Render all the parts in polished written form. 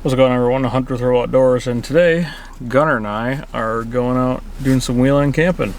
What's going on, everyone? Hunter Throw Outdoors, and today Gunner and I are going out doing some wheeling camping.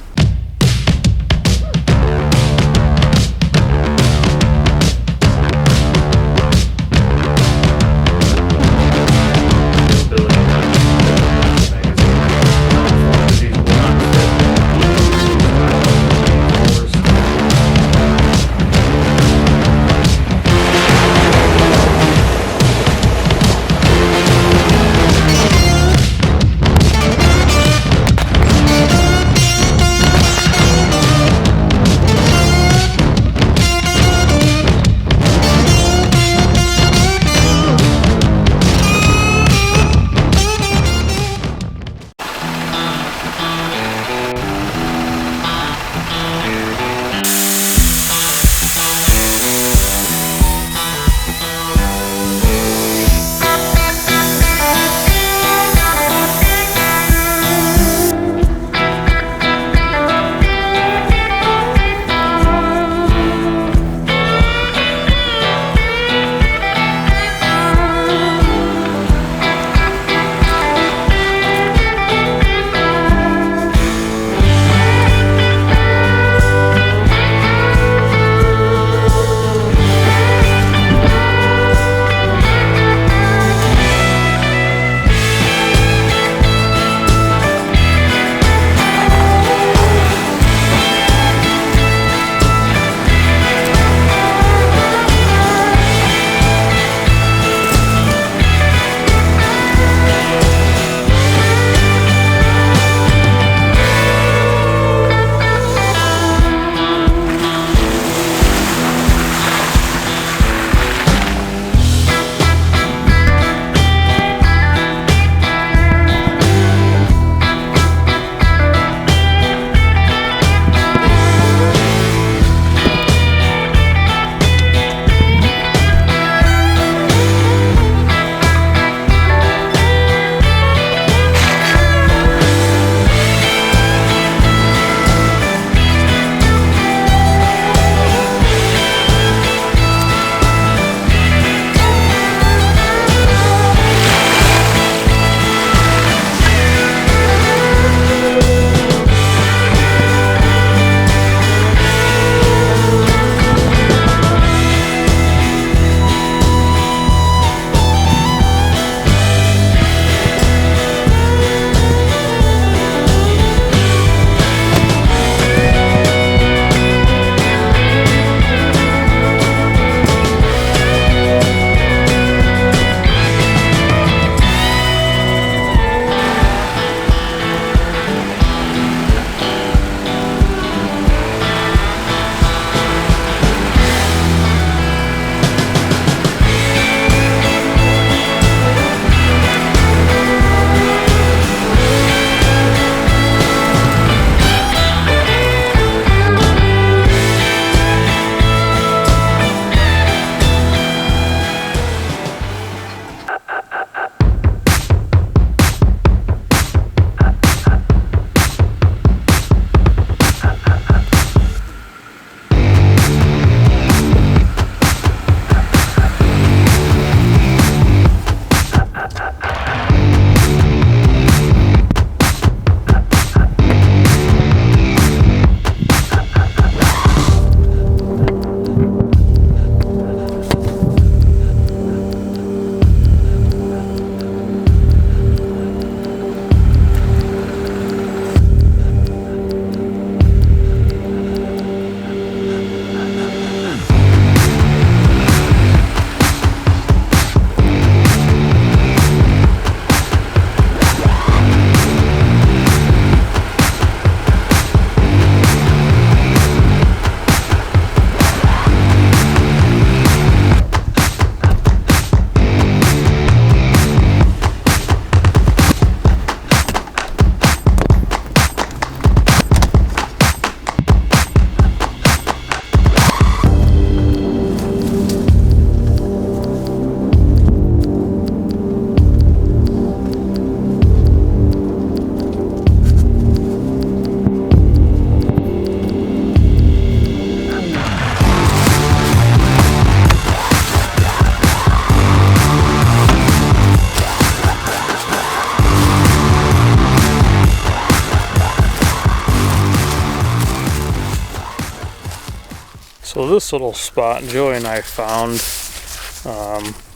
So this little spot Joey and I found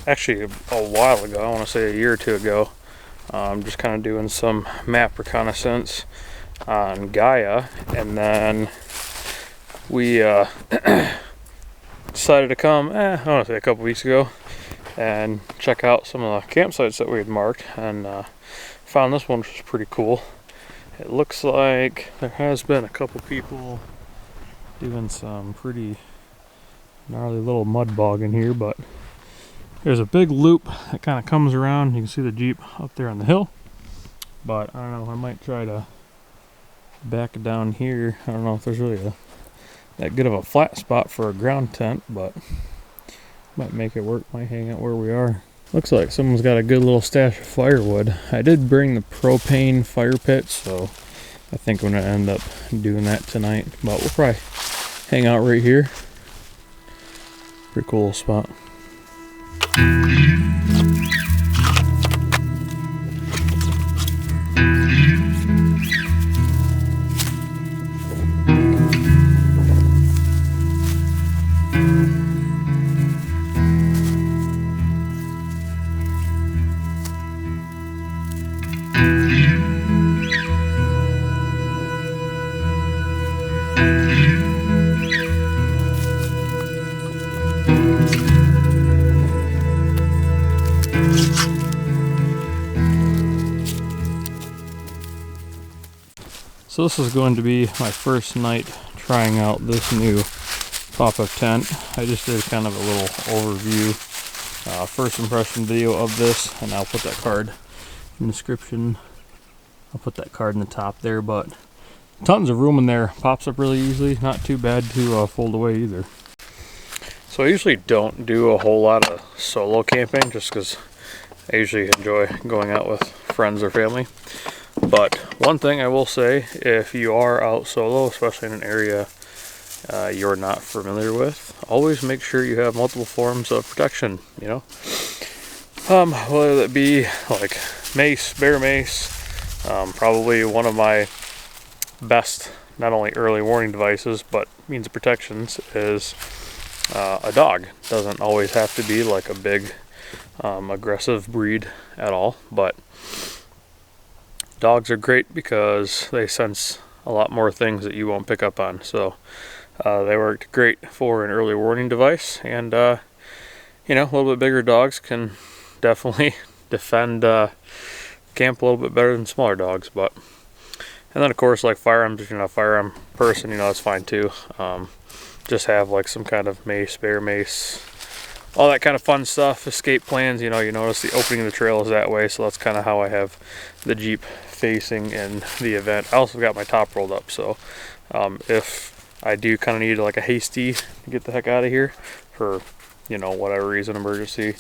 actually a while ago, I want to say a year or two ago, just kind of doing some map reconnaissance on Gaia, and then we decided to come, I want to say a couple weeks ago, and check out some of the campsites that we had marked, and found this one, which was pretty cool. It looks like there has been a couple people doing some pretty gnarly little mud bog in here, but there's a big loop that kind of comes around. You can see the Jeep up there on the hill, but I don't know, I might try to back down here. I don't know if there's really that good of a flat spot for a ground tent, but might make it work. Might hang out where we are. Looks like someone's got a good little stash of firewood. I did bring the propane fire pit, so I think I'm gonna end up doing that tonight, but we'll probably hang out right here. Pretty cool spot. So this is going to be my first night trying out this new pop-up tent. I just did kind of a little overview, first impression video of this, and I'll put that card in the description. I'll put that card in the top there, but tons of room in there. Pops up really easily, not too bad to fold away either. So I usually don't do a whole lot of solo camping, just because I usually enjoy going out with friends or family. But one thing I will say, if you are out solo, especially in an area you're not familiar with, always make sure you have multiple forms of protection, you know. Whether that be like mace, bear mace, probably one of my best, not only early warning devices, but means of protections is a dog. Doesn't always have to be like a big aggressive breed at all, but dogs are great because they sense a lot more things that you won't pick up on. So they worked great for an early warning device, and you know, a little bit bigger dogs can definitely defend camp a little bit better than smaller dogs. But and then of course, like firearms, if you're not a firearm person, you know, that's fine too. Just have like some kind of mace, bear mace, all that kind of fun stuff. Escape plans, you know, you notice the opening of the trail is that way, so that's kind of how I have the Jeep facing in the event. I also got my top rolled up, so if I do kind of need like a hasty to get the heck out of here for, you know, whatever reason, emergency,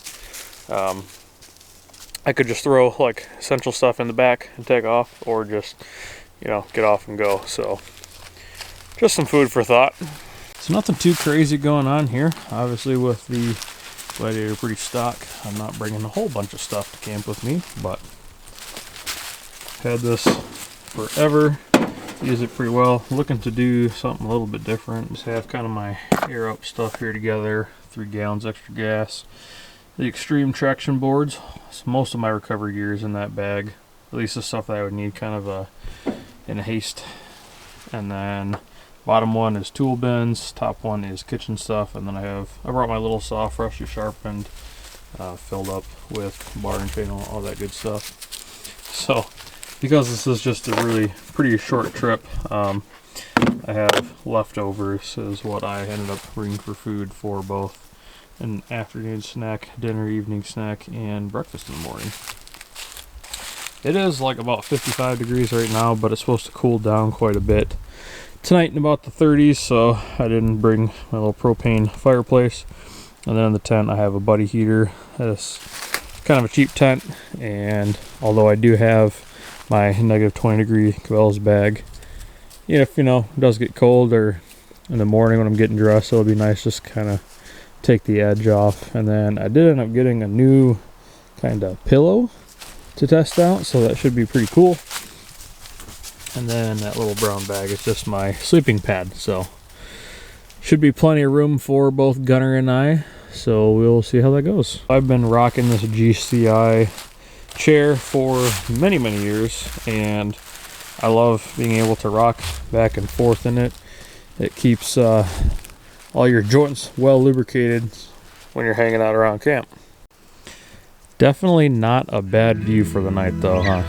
I could just throw like essential stuff in the back and take off, or just, you know, get off and go. So just some food for thought. So nothing too crazy going on here. Obviously with the Gladiator pretty stock, I'm not bringing a whole bunch of stuff to camp with me, but had this forever, use it pretty well. Looking to do something a little bit different. Just have kind of my air up stuff here together, 3 gallons extra gas, the extreme traction boards. So most of my recovery gear is in that bag, at least the stuff that I would need kind of in a haste. And then bottom one is tool bins, top one is kitchen stuff, and then I brought my little saw freshly sharpened, filled up with bar and chain, all that good stuff. So because this is just a really pretty short trip, I have leftovers is what I ended up bringing for food for both an afternoon snack, dinner, evening snack, and breakfast in the morning. It is like about 55 degrees right now, but it's supposed to cool down quite a bit tonight in about the 30s, so I didn't bring my little propane fireplace. And then in the tent I have a buddy heater. It's kind of a cheap tent, and although I do have my negative 20 degree Cabela's bag, if, you know, it does get cold or in the morning when I'm getting dressed, it'll be nice just kind of take the edge off. And then I did end up getting a new kind of pillow to test out, so that should be pretty cool. And then that little brown bag is just my sleeping pad, so Should be plenty of room for both Gunner and I, so we'll see how that goes. I've been rocking this GCI chair for many years, and I love being able to rock back and forth in it. It keeps all your joints well lubricated when you're hanging out around camp. Definitely not a bad view for the night though, huh?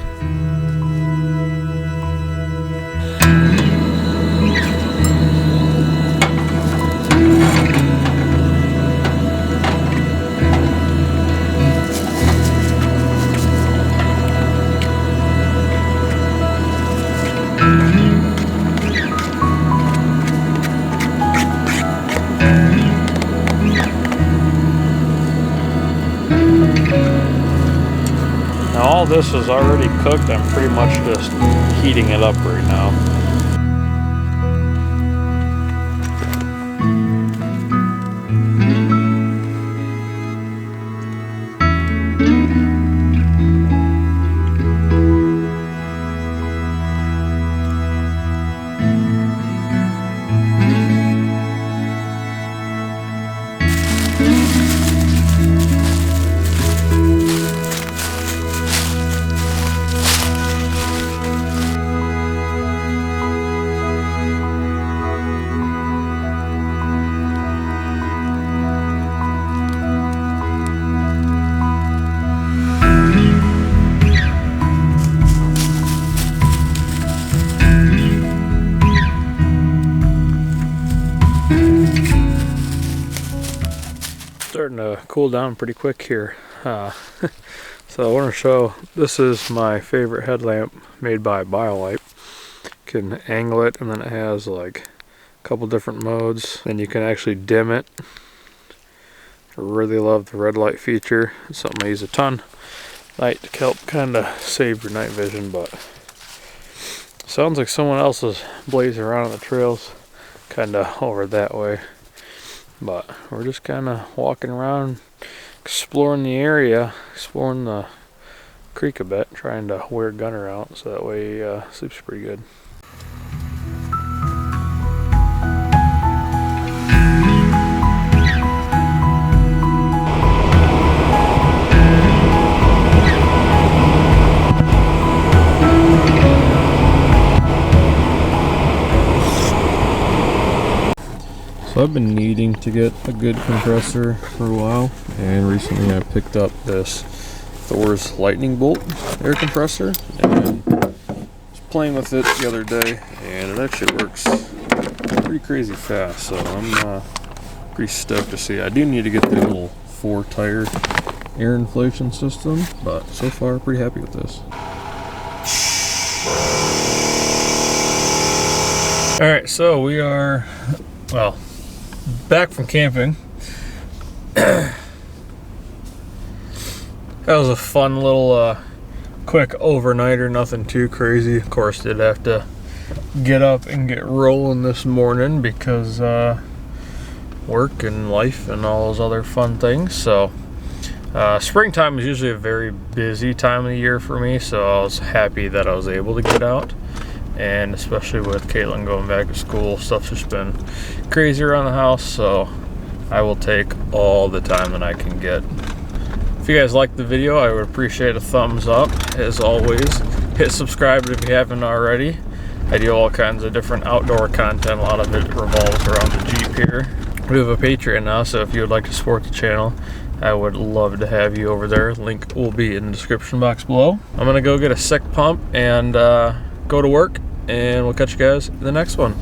Now all this is already cooked. I'm pretty much just heating it up right now. Starting to cool down pretty quick here. So I want to show, this is my favorite headlamp made by Biolight. You can angle it, and then it has like a couple different modes. Then you can actually dim it. I really love the red light feature. It's something I use a ton night to help kind of save your night vision, but sounds like someone else is blazing around on the trails kind of over that way. But we're just kind of walking around, exploring the area, exploring the creek a bit, trying to wear Gunner out so that way he sleeps pretty good. So I've been needing to get a good compressor for a while, and recently I picked up this Thor's lightning bolt air compressor and was playing with it the other day, and it actually works pretty crazy fast, so I'm pretty stoked to see. I do need to get the little 4-tire air inflation system, but so far pretty happy with this. Alright, so we are, well, back from camping. That was a fun little quick overnighter, nothing too crazy. Of course, did have to get up and get rolling this morning because work and life and all those other fun things. So springtime is usually a very busy time of the year for me, so I was happy that I was able to get out. And especially with Caitlin going back to school, stuff's just been crazy around the house, so I will take all the time that I can get. If you guys liked the video, I would appreciate a thumbs up. As always, hit subscribe if you haven't already. I do all kinds of different outdoor content. A lot of it revolves around the Jeep here. We have a Patreon now, so if you would like to support the channel, I would love to have you over there. Link will be in the description box below. I'm gonna go get a sick pump and go to work, and we'll catch you guys in the next one.